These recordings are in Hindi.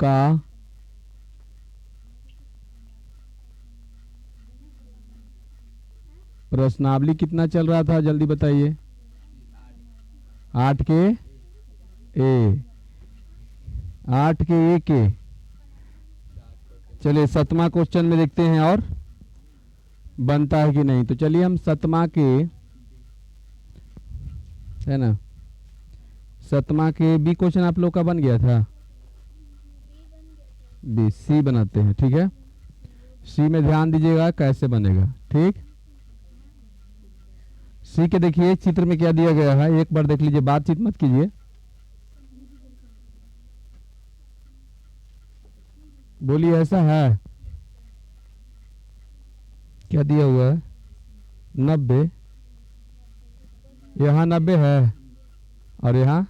का प्रश्नावली कितना चल रहा था, जल्दी बताइए। 8 के ए, 8 के ए के। चलिए 7वां क्वेश्चन में देखते हैं और बनता है कि नहीं। तो चलिए हम 7वां के, है ना, 7वां के बी क्वेश्चन आप लोग का बन गया था। बी सी बनाते हैं, ठीक है। सी में ध्यान दीजिएगा कैसे बनेगा, ठीक। सी के देखिए चित्र में क्या दिया गया है, एक बार देख लीजिए, बातचीत मत कीजिए। बोलिए ऐसा है, क्या दिया हुआ है, 90। यहाँ 90 है और यहाँ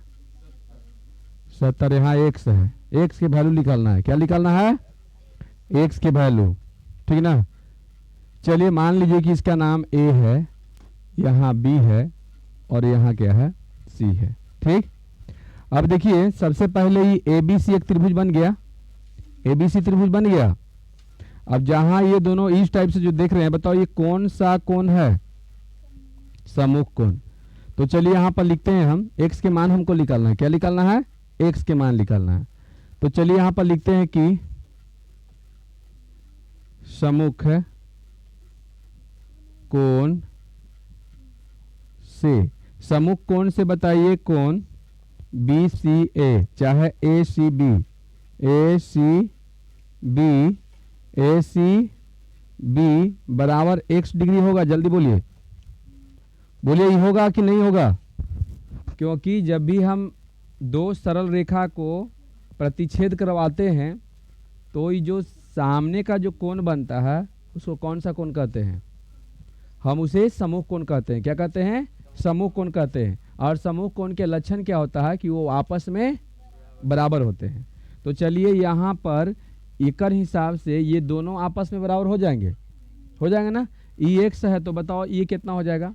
70, यहाँ एक्स है। एक्स के वैल्यू निकालना है, क्या निकालना है, एक्स के वैल्यू, ठीक ना। चलिए मान लीजिए कि इसका नाम ए है, यहाँ बी है और यहाँ क्या है, सी है, ठीक। अब देखिए सबसे पहले ही एबीसी एक त्रिभुज बन गया, एबीसी त्रिभुज बन गया। अब जहां ये दोनों इस टाइप से जो देख रहे हैं, बताओ ये कौन सा कोण है, सम्मुख कोण। तो चलिए यहां पर लिखते हैं हम, एक्स के मान हमको निकालना है, क्या निकालना है, एक्स के मान निकालना है। तो चलिए यहां पर लिखते हैं कि सम्मुख कोण से, सम्मुख कोण से बताइए कोण बी सी ए, चाहे ए सी बी, ए सी बी, ए सी बी बराबर x डिग्री होगा। जल्दी बोलिए, बोलिए ये होगा कि नहीं होगा। क्योंकि जब भी हम दो सरल रेखा को प्रतिच्छेद करवाते हैं तो ये जो सामने का जो कोण बनता है उसको कौन सा कोण कहते हैं, हम उसे सम्मुख कोण कहते हैं। क्या कहते हैं, सम्मुख कोण कहते हैं। और सम्मुख कोण के लक्षण क्या होता है कि वो आपस में बराबर होते हैं। तो चलिए यहाँ पर एकर हिसाब से ये दोनों आपस में बराबर हो जाएंगे, हो जाएंगे ना। ई एक्स है तो बताओ ये कितना हो जाएगा,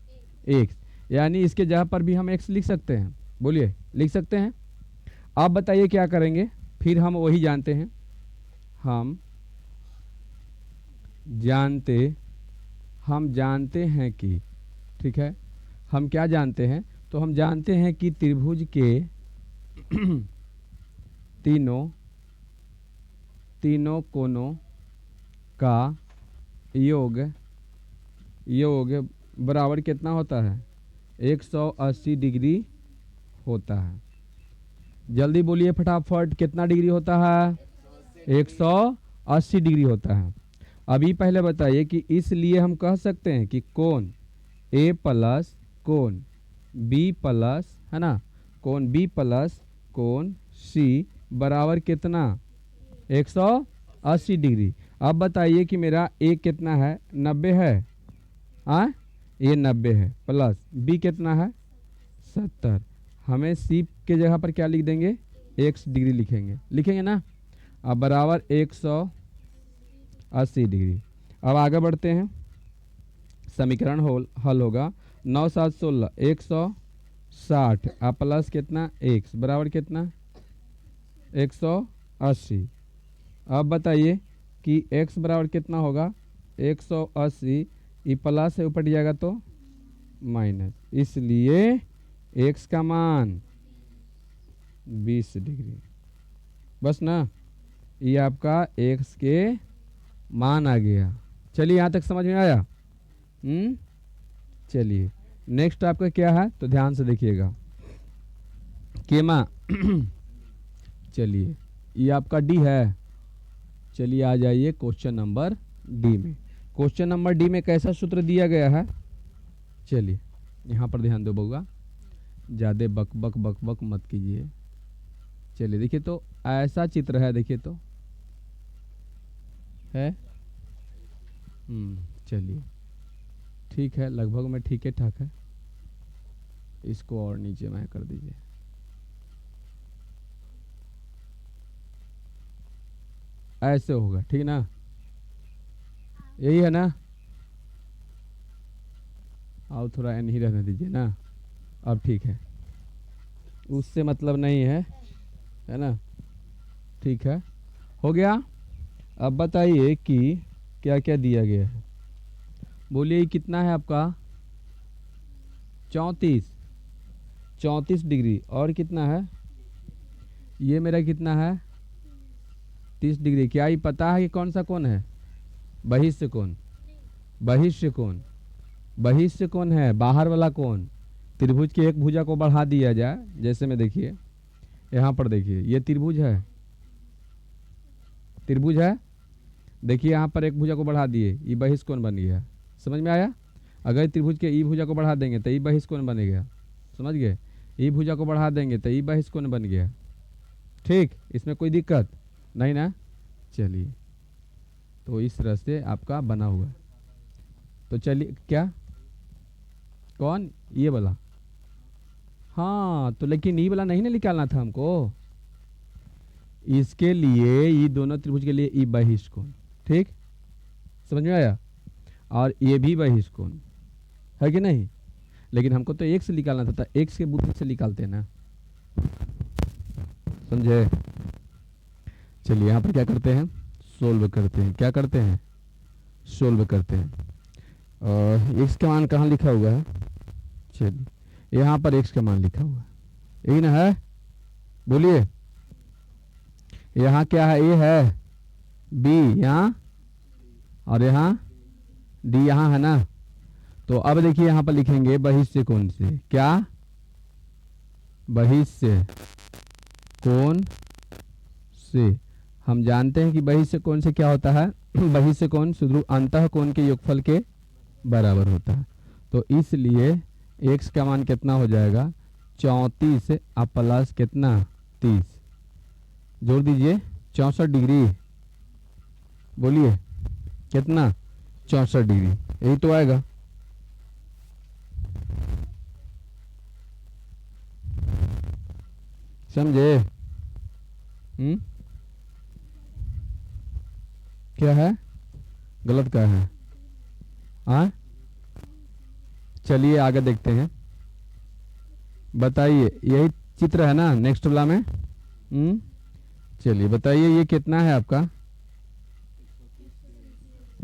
एक्स, यानी इसके जगह पर भी हम एक्स लिख सकते हैं। बोलिए लिख सकते हैं। आप बताइए क्या करेंगे, फिर हम वही जानते हैं, हम जानते हैं कि, ठीक है, हम क्या जानते हैं, तो हम जानते हैं कि त्रिभुज के तीनों कोणों का योग बराबर कितना होता है, 180 डिग्री होता है। जल्दी बोलिए फटाफट, कितना डिग्री होता है, 180 डिग्री होता है। अभी पहले बताइए कि इसलिए हम कह सकते हैं कि कोण ए प्लस कोण बी प्लस, है ना, कोण बी प्लस कोण सी बराबर कितना, 180 डिग्री। अब बताइए कि मेरा ए कितना है, 90 है, हाँ ये 90 है, प्लस बी कितना है, 70। हमें सी के जगह पर क्या लिख देंगे, x डिग्री लिखेंगे ना। अब बराबर 180 डिग्री। अब आगे बढ़ते हैं, समीकरण हल होगा 9 7 16 160 अब प्लस कितना x बराबर कितना 180। अब बताइए कि x बराबर कितना होगा 180, ये प्लस से ऊपर जाएगा तो माइनस, इसलिए x का मान 20 डिग्री। बस ना, ये आपका x के मान आ गया। चलिए यहाँ तक समझ में आया। चलिए नेक्स्ट आपका क्या है, तो ध्यान से देखिएगा केमा चलिए ये आपका डी है। चलिए आ जाइए क्वेश्चन नंबर डी में। क्वेश्चन नंबर डी में कैसा सूत्र दिया गया है, चलिए यहाँ पर ध्यान दो बउआ, ज़्यादा बक बक बक बक मत कीजिए। चलिए देखिए तो ऐसा चित्र है, देखिए तो है, चलिए ठीक है, लगभग में ठीक है ठाक है। इसको और नीचे में कर दीजिए। ऐसे होगा, ठीक ना, यही है ना। आओ थोड़ा नहीं रहने दीजिए ना, अब ठीक है, उससे मतलब नहीं है, है ना, ठीक है। हो गया। अब बताइए कि क्या क्या दिया गया है। बोलिए ये कितना है आपका 34 डिग्री, और कितना है ये मेरा कितना है 30 डिग्री। क्या ये पता है कि कौन सा कोण है? बहिष्य कोण। बहिष्य कोण, बहिष्य कोण है बाहर वाला कोण। त्रिभुज की एक भुजा को बढ़ा दिया जाए, जैसे में देखिए यहाँ पर देखिए ये त्रिभुज है, त्रिभुज है। देखिए यहाँ पर एक भुजा को बढ़ा दिए, ये बहिष्य कोण बन गया। समझ में आया? अगर त्रिभुज के ई भुजा को बढ़ा देंगे तो ई बहिष्य कोण बन गया। समझ गए? ई भुजा को बढ़ा देंगे तो ई बहिष्य कोण बन गया। ठीक, इसमें कोई दिक्कत नहीं ना? चलिए, तो इस तरह से आपका बना हुआ है। तो चलिए, क्या कौन ये वाला? हाँ, तो लेकिन ये वाला नहीं ना निकालना था हमको। इसके लिए ये दोनों त्रिभुज के लिए ई बहिष्य कोण। ठीक, समझ में आया? और ये भी बहिष्य कोण है कि नहीं? लेकिन हमको तो एक से निकालना था, एक के बुद्धि से निकालते हैं ना। समझे? चलिए यहाँ पर क्या करते हैं, सोल्व करते हैं। क्या करते हैं? सोल्व करते हैं। और एक्स का मान कहाँ लिखा हुआ है? चलिए यहाँ पर एक्स का मान लिखा हुआ है, यही ना है? बोलिए, यहाँ क्या है? ए है, बी यहाँ, और यहाँ डी यहाँ है ना। तो अब देखिए यहाँ पर लिखेंगे बहिष्य कोण से। क्या? बहिष्य कोण से। हम जानते हैं कि बहिष्य कोण से क्या होता है? बहिष्य कोण सुदृढ़ अंतः कोण के योगफल के बराबर होता है। तो इसलिए एक्स का मान कितना हो जाएगा? 34 अब प्लस कितना 30, जोड़ दीजिए 64 डिग्री। बोलिए कितना? 64 डिग्री, यही तो आएगा। समझे? क्या है? गलत क्या है? हाँ, चलिए आगे देखते हैं। बताइए, यही चित्र है ना नेक्स्ट वाला में? चलिए बताइए ये कितना है आपका?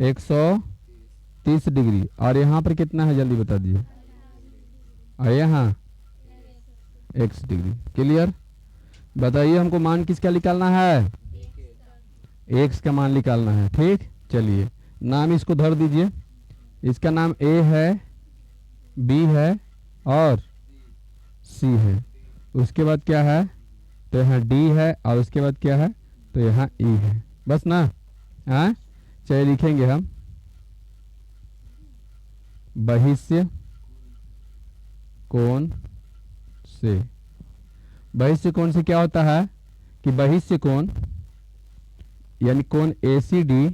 130 डिग्री। और यहाँ पर कितना है जल्दी बता दीजिए। और यहाँ x डिग्री। क्लियर? बताइए हमको मान किसका निकालना है? x का मान निकालना है। ठीक, चलिए नाम इसको धर दीजिए। इसका नाम a है, b है और c है। उसके बाद क्या है? तो यहाँ d है, और उसके बाद क्या है? तो यहाँ e है। बस ना? हाँ, चलिए लिखेंगे हम बहिष्य कोण से। बहिष्य कोण से क्या होता है कि बहिष्य कोण यानी कोण ACD,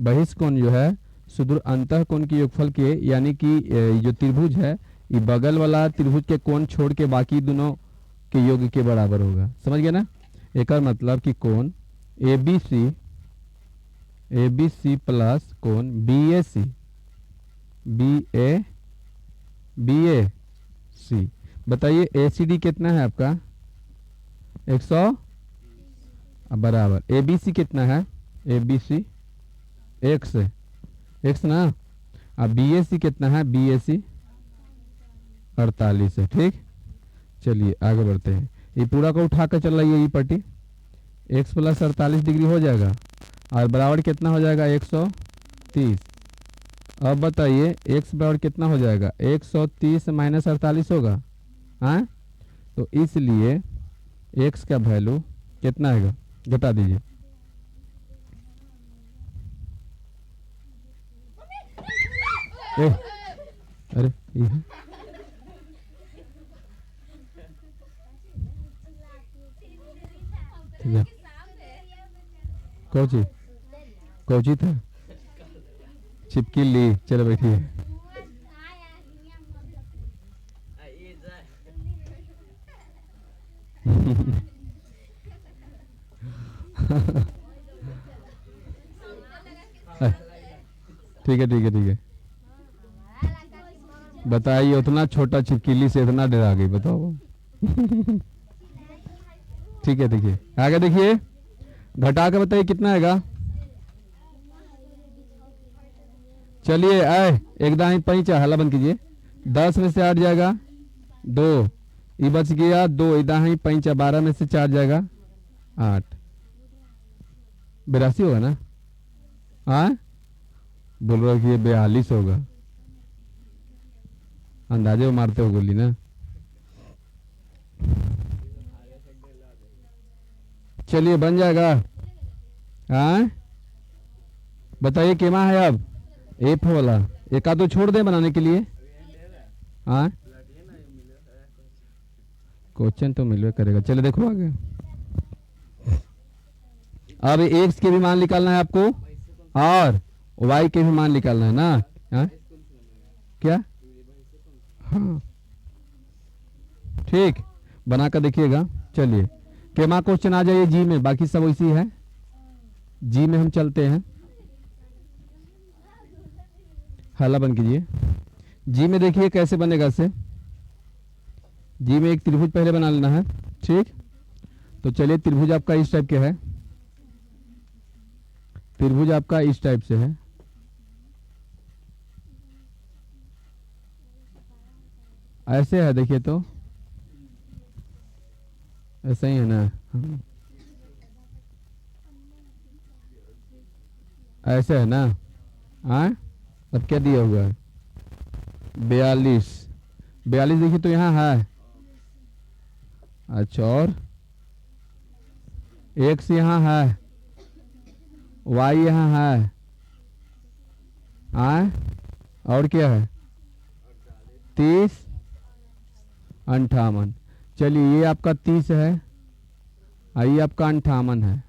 बहिष्य कोण जो है सुदूर अंतः कोण के योगफल के, यानी कि जो त्रिभुज है ये बगल वाला त्रिभुज के कोण छोड़ के बाकी दोनों के योग के बराबर होगा। समझ गए ना? एक मतलब कि कोण ABC प्लस कोण BAC। बताइए ACD कितना है आपका? 100 बराबर ABC कितना है? ABC x ना। अब BAC कितना है? BAC 48 है। ठीक, चलिए आगे बढ़ते हैं। ये पूरा को उठा कर चल रही है ये पट्टी। x प्लस 48 डिग्री हो जाएगा, और बराबर कितना हो जाएगा? 130। अब बताइए x बराबर कितना हो जाएगा? 130 माइनस 48 होगा। हाँ, तो इसलिए x का वैल्यू कितना आएगा? घटा दीजिए। अरे ये है। कौची था? चिपकी ली। चलो बैठिए। ठीक है ठीक है ठीक है। बताइए उतना छोटा छिपकली से इतना डरा गई, बताओ। ठीक है देखिए आगे देखिए। घटा के बताइए कितना आएगा। चलिए आए एक दाही पैंचा हल्ला बंद कीजिए। 10 में से 8 जाएगा 2, ये बच गया 2, दाही पैंचा 12 में से 4 जाएगा 8, 82 होगा ना। हाँ बोल रहा कि ये 42 होगा, अंदाजे मारते हो गोली ना। चलिए बन जाएगा। हाँ बताइए केमा है अब एफ वाला, एक आध दो छोड़ दे बनाने के लिए। हाँ क्वेश्चन तो मिलवे करेगा। चलिए देखो आगे। अब एक्स के भी मान निकालना है आपको और वाई के भी मान निकालना है ना। हाँ क्या, हाँ ठीक बना कर देखिएगा। चलिए केमा क्वेश्चन आ जाइए जी में, बाकी सब वैसी है। जी में हम चलते हैं, हल्ला बंद कीजिए। जी में देखिए कैसे बनेगा से। जी में एक त्रिभुज पहले बना लेना है, ठीक। तो चलिए त्रिभुज आपका इस टाइप के है, त्रिभुज आपका इस टाइप से है। ऐसे है देखिए तो ऐसा ही है ना। ऐसे है ना। हाँ अब क्या दिया हुआ है 42, 42 देखिए तो यहाँ है। अच्छा और एक्स यहाँ है, वाई यहाँ है। हाँ और क्या है 30 58। चलिए ये आपका 30 है, ये आपका 58 है,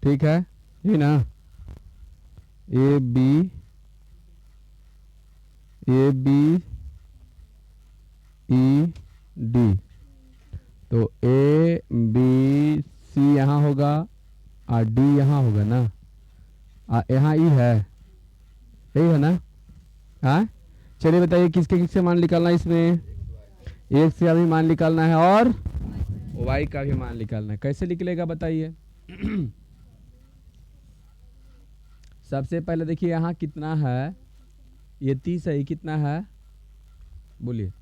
ठीक है ये ना। ए बी ई डी, तो ए बी सी यहाँ होगा और डी यहाँ होगा ना। यहाँ ई है, यही है ना। हाँ चलिए बताइए किसके किसके मान निकालना है इसमें। एक्स का भी मान निकालना है और वाई का भी मान निकालना है। कैसे निकलेगा बताइए। सबसे पहले देखिए यहाँ कितना है, ये 30 है, ये कितना है बोलिए,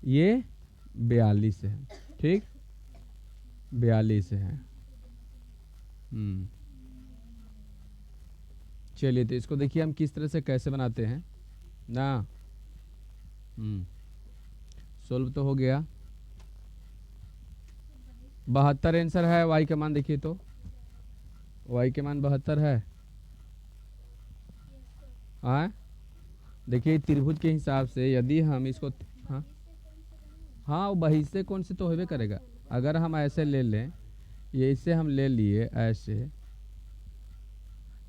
ये 42 है, ठीक 42 है। चलिए तो इसको देखिए हम किस तरह से कैसे बनाते हैं ना। सोल्व तो हो गया। 72 आंसर है। वाई का मान देखिए तो वाई के मान 72 है। हाँ देखिए त्रिभुज के हिसाब से यदि हम इसको हाँ हाँ वो बहिष्य कोण से तो होबे करेगा। अगर हम ऐसे ले लें, ये इसे हम ले लिए ऐसे,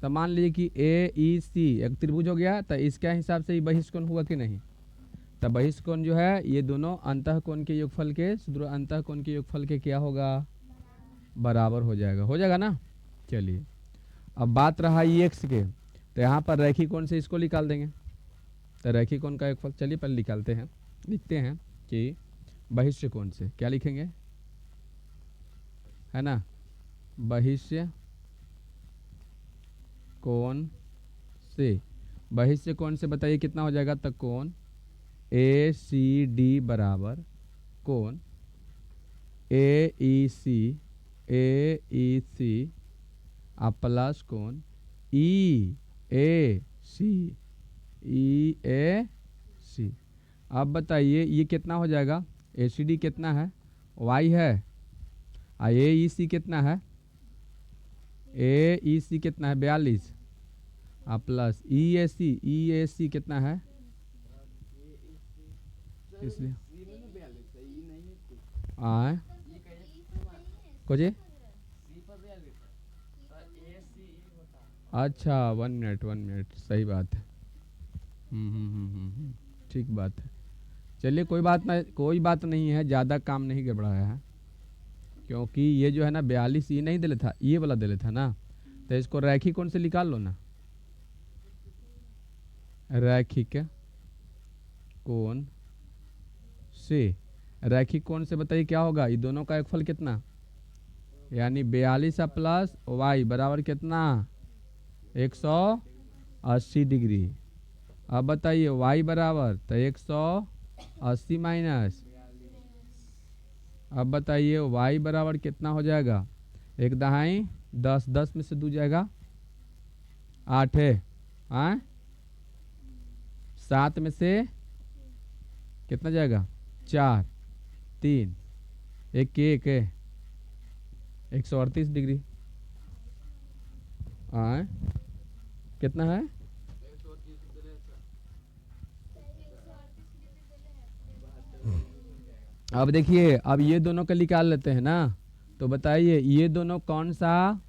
तो मान लीजिए कि ए ई सी एक त्रिभुज हो गया, तो इसके हिसाब से ये बहिष्य कोण हुआ कि नहीं। तो बहिष्य कोण जो है ये दोनों अंतः कोण के योगफल के अंतः कोण के योगफल के क्या होगा बराबर हो जाएगा ना। चलिए अब बात रहा एक्स के, तो यहाँ पर रैखिक कोण से इसको निकाल देंगे। तो रैखिक कोण का योगफल चलिए पहले निकालते हैं। लिखते हैं कि बहिष्य कोण से क्या लिखेंगे है ना, बहिष्य कोण से, बहिष्य कोण से बताइए कितना हो जाएगा। तक कोण ए सी डी बराबर कोण ए ई सी प्लस कोण ई ए सी। अब बताइए ये कितना हो जाएगा। ए सी डी कितना है वाई है, ए ई सी कितना है, ए ई सी कितना है 42 प्लस ई ए सी कितना है, इसलिए आए कुछ। अच्छा 1 मिनट सही बात है। ठीक बात है। चलिए कोई बात नहीं है, ज़्यादा काम नहीं गड़बड़ाया है, क्योंकि ये जो है ना 42 ये नहीं दिले था, ये वाला दिले था ना। तो इसको रैखिक कोण से निकाल लो ना। रैखिक कोण से, रैखिक कोण से बताइए क्या होगा। ये दोनों का योगफल कितना, यानी 42 प्लस वाई बराबर कितना 180 डिग्री। अब बताइए वाई बराबर तो 180 माइनस, अब बताइए वाई बराबर कितना हो जाएगा, एक दहाई 10, 10 में से 2 जाएगा 8 है, 7 में से कितना जाएगा 4, 3, 1 के 1 है 138 डिग्री। कितना है, अब देखिए अब ये दोनों का निकाल लेते हैं ना, तो बताइए ये दोनों कौन सा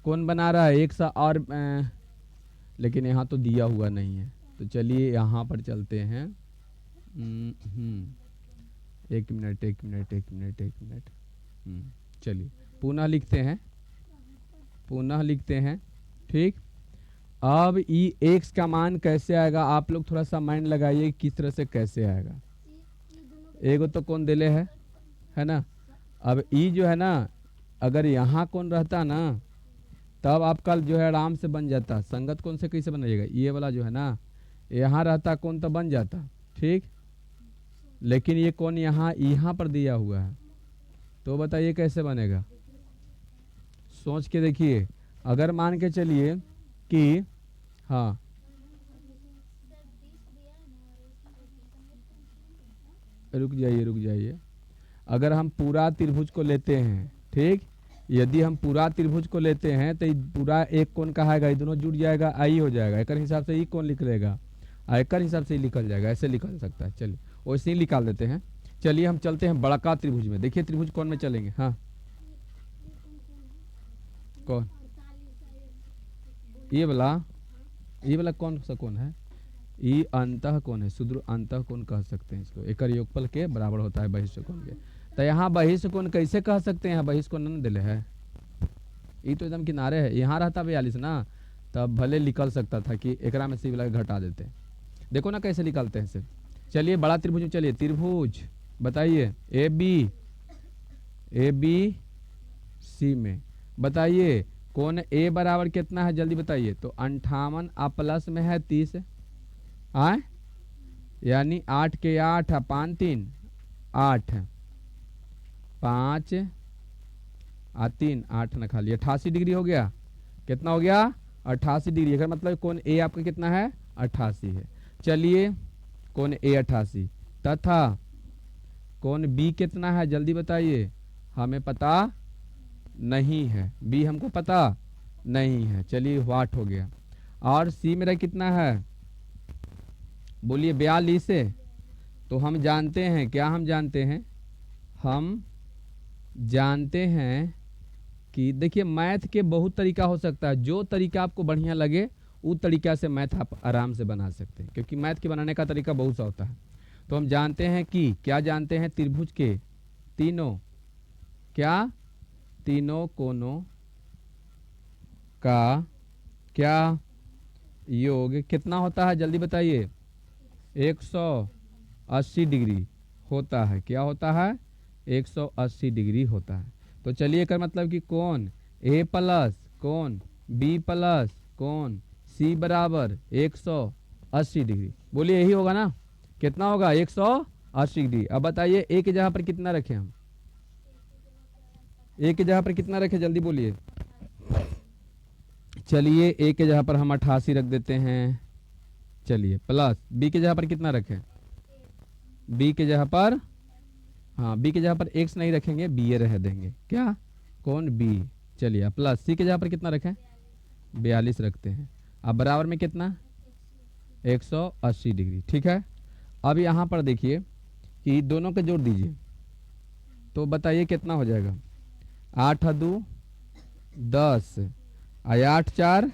कौन बना रहा है, एक सा और लेकिन यहाँ तो दिया हुआ नहीं है, तो चलिए यहाँ पर चलते हैं। एक मिनट एक मिनट एक मिनट एक मिनट, चलिए पुनः लिखते हैं, पुनः लिखते हैं। ठीक, अब ई एक्स का मान कैसे आएगा, आप लोग थोड़ा सा माइंड लगाइए किस तरह से कैसे आएगा। एगो तो कौन दिले है ना, अब ई जो है ना अगर यहाँ कौन रहता ना तब आपका जो है आराम से बन जाता, संगत कौन से कैसे बनाइएगा, ये वाला जो है ना यहाँ रहता कौन तो बन जाता। ठीक, लेकिन ये कौन यहाँ पर दिया हुआ है, तो बताइए कैसे बनेगा, सोच के देखिए। अगर मान के चलिए कि हाँ रुक जाइए, अगर हम पूरा त्रिभुज को लेते हैं, ठीक, यदि हम पूरा त्रिभुज को लेते हैं तो पूरा एक कोण कहाएगा, ये दोनों जुड़ जाएगा, आई हो जाएगा, एक हिसाब से ये कौन लिख लेगा, एक हिसाब से ही निकल जाएगा, ऐसे निकल सकता है। चलिए वैसे ही निकाल देते हैं। चलिए हम चलते हैं बड़का त्रिभुज में, देखिए त्रिभुज कौन में चलेंगे, हाँ कौन, ये वाला कौन सा कौन है, ये अंतः कोण है, सुदूर अंतः कोण कह सकते हैं इसको, एक योगफल के बराबर होता है बहिष्ठ कोण के। तो यहाँ बहिष्ठ कोण कैसे कह सकते हैं, बहिष्ठ कोण न दिले है, ये तो एकदम किनारे है, यहाँ रहता 42 ना तब भले निकल सकता था कि एकरा में से वाला घटा देते। देखो ना कैसे निकालते हैं सिर्फ। चलिए बड़ा त्रिभुज में चलिए, त्रिभुज बताइए ए बी सी में बताइए कोण ए बराबर कितना है, जल्दी बताइए। तो 58 प्लस में है 30, यानी 8 के 8 5 3 8 5 3 8 न खाली 88 डिग्री हो गया, कितना हो गया 88 डिग्री। अगर मतलब कोण ए आपका कितना है 88 है। चलिए कोण ए 88 तथा कोण बी कितना है जल्दी बताइए, हमें पता नहीं है, बी हमको पता नहीं है। चलिए वाट हो गया, और सी मेरा कितना है बोलिए 42 है। तो हम जानते हैं क्या, हम जानते हैं कि देखिए मैथ के बहुत तरीका हो सकता है, जो तरीका आपको बढ़िया लगे उस तरीका से मैथ आप आराम से बना सकते हैं, क्योंकि मैथ के बनाने का तरीका बहुत सा होता है। तो हम जानते हैं कि क्या जानते हैं, त्रिभुज के तीनों कोणों का क्या योग कितना होता है जल्दी बताइए, 180 डिग्री होता है। क्या होता है 180 डिग्री होता है। तो चलिए कर मतलब कि कोण ए प्लस कोण बी प्लस कोण सी बराबर 180 डिग्री, बोलिए यही होगा ना, कितना होगा 180 डिग्री। अब बताइए ए की जगह पर कितना रखें हम, ए की जगह पर कितना रखें जल्दी बोलिए। चलिए ए के जगह पर हम 88 रख देते हैं। चलिए प्लस बी के जगह पर कितना रखें, बी के जगह पर बी के जगह पर एक्स नहीं रखेंगे, बी ए रह देंगे, क्या कौन बी। चलिए प्लस सी के जगह पर कितना रखें 42 रखते हैं। अब बराबर में कितना 180 डिग्री, ठीक है। अब यहाँ पर देखिए कि दोनों के जोड़ दीजिए, तो बताइए कितना हो जाएगा, 8 2 10 8 4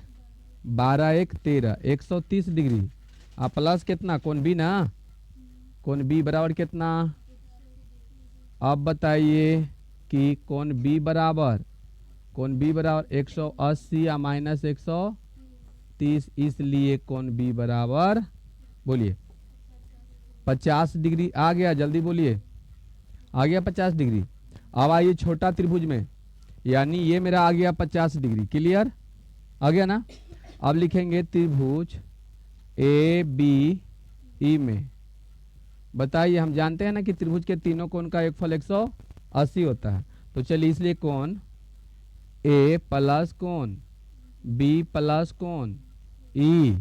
12 1 13 130 डिग्री। अब प्लस कितना कोण बी ना, कोण बी बराबर कितना, अब बताइए कि कोण बी बराबर 180 या माइनस 130, इसलिए कोण बी बराबर बोलिए 50 डिग्री आ गया, जल्दी बोलिए आ गया 50 डिग्री। अब आइए छोटा त्रिभुज में, यानी ये मेरा आ गया 50 डिग्री। क्लियर आ गया ना। अब लिखेंगे त्रिभुज ए बी ई में। बताइए, हम जानते हैं ना कि त्रिभुज के तीनों कोण का एक फल 180 होता है। तो चलिए, इसलिए कोण ए प्लस कोण बी प्लस कोण ई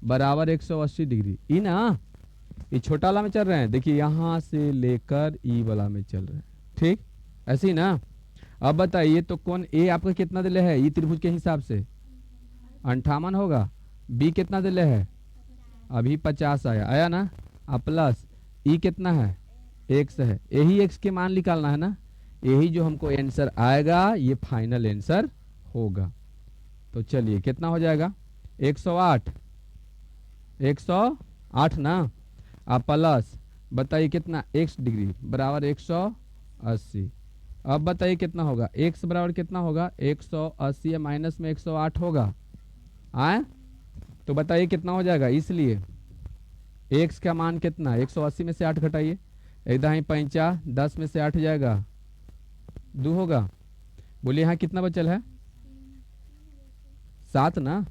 बराबर 180 डिग्री। ई ना, ये छोटा वाला में चल रहे हैं, देखिए यहां से लेकर ई वाला में चल रहे हैं। ठीक, ऐसे ही ना। अब बताइए, तो कोण ए आपका कितना दिले है ई त्रिभुज के हिसाब से? 58 होगा। बी कितना दिले है? अभी 50 आया ना। अब प्लस ई कितना है? x है। यही x के मान निकालना है ना। यही जो हमको आंसर आएगा ये फाइनल आंसर होगा। तो चलिए, कितना हो जाएगा? 108 108 ना। अब प्लस बताइए कितना? x डिग्री बराबर 180। अब बताइए कितना होगा? x बराबर कितना होगा? 180 माइनस में 108 होगा। आए तो बताइए कितना हो जाएगा? इसलिए x का मान कितना? 180 में से 8 घटाइए, इधर ही 50, 10 में से 8 जाएगा 2 होगा। बोलिए यहाँ कितना बचल है? 7 ना।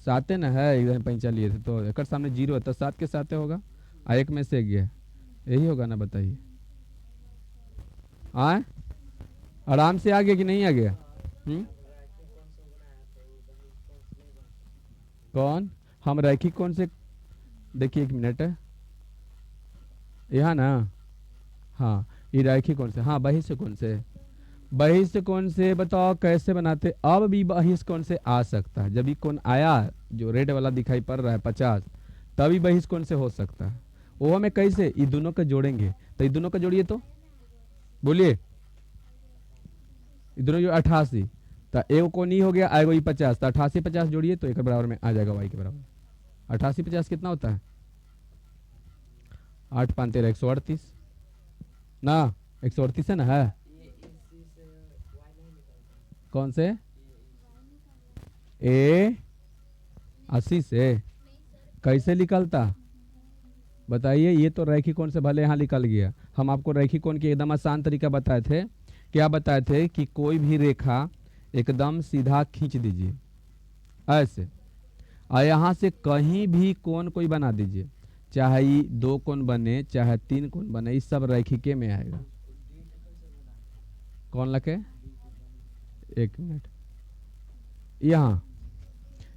7 ना है, इधर 50 लिए थे तो एक सामने 0 है तो 7 के 7 होगा। एक में से गया, यही होगा ना। बताइए आए आराम से आ गया कि नहीं आ गया? कौन? हम रैखिक कौन से? देखिए 1 मिनट है यहाँ ना। हाँ, ये रैखिक कौन से? हाँ, बहिष्ठ कौन से? बहिष्ठ कौन से बताओ कैसे बनाते? अब भी बहिष्ठ कौन से आ सकता है। जब ये कौन आया जो रेड वाला दिखाई पड़ रहा है 50, तभी बहिष्ठ कौन से हो सकता है। वो हमें कैसे? ये दोनों का जोड़ेंगे। तो ये दोनों का जोड़िए तो बोलिए, ये दोनों जो 88, तो एक को नहीं हो गया, आएगा ये 50, तो 88 50 जोड़िए तो एक बराबर में आ जाएगा y के बराबर। 88 50 कितना होता है? 8 5 13 138 ना। 138 है ना। है कौन से? ए 80 से कैसे निकलता? बताइए। ये तो रैखिक कोण से भले यहाँ निकल गया। हम आपको रैखिक कोण के एकदम आसान तरीका बताए थे। क्या बताए थे? कि कोई भी रेखा एकदम सीधा खींच दीजिए ऐसे, और यहाँ से कहीं भी कोण कोई बना दीजिए, चाहे 2 कोण बने चाहे 3 कोण बने, इस सब रैखिके में आएगा। कौन लगे? 1 मिनट। यहाँ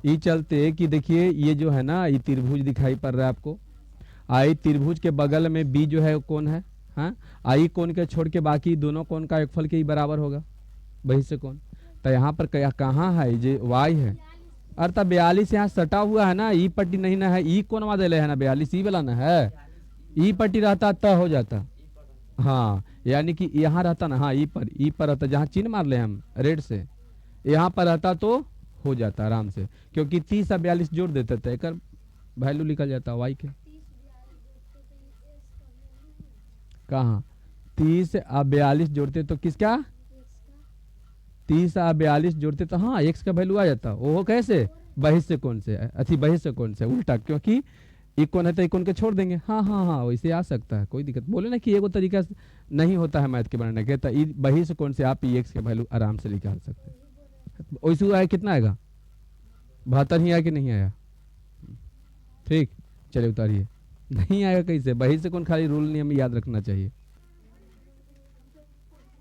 ये चलते कि देखिए ये जो है ना, ये त्रिभुज दिखाई पड़ रहा है आपको। आई त्रिभुज के बगल में बी जो है कौन है? हाँ, आई कोण के छोड़ के बाकी दोनों कोण का योगफल के ही बराबर होगा बहिष्ठ कोण। तो यहाँ पर कहाँ है? ये y है। अर्थात 42 यहाँ सटा हुआ है ना। ई पट्टी नहीं ना है, ई कोण वाले है ना 42, ई वाला ना है। ई पट्टी रहता तय हो जाता। हाँ, यानी कि यहाँ रहता ना। हाँ, ई पर रहता, जहाँ चिन्ह मार ले हम रेड से, यहाँ पर रहता तो हो जाता आराम से, क्योंकि 30 और 42 जोड़ देते थे, एक वैल्यू निकल जाता वाई के। कहाँ 30 और 42 जोड़ते तो किसका? 30 और 42 जोड़ते तो हाँ x का वैल्यू आ जाता। वो कैसे? बहिष्ठ कोण से, अथी बहिष्ठ कोण से उल्टा, क्योंकि एक कोण है तो एक कोण के छोड़ देंगे। हाँ हाँ हाँ, वैसे आ सकता है, कोई दिक्कत। बोले ना कि एगो तरीका नहीं होता है मैथ के बनाने के, तो बहिष्ठ कोण से आप x का वैल्यू आराम से निकाल सकते हैं। वैसे आया कितना आएगा? 72 ही आया कि नहीं आया? ठीक, चलिए उतारिए। नहीं आएगा कैसे? बहिष्ठ कोण खाली रूल नहीं हमें याद रखना चाहिए।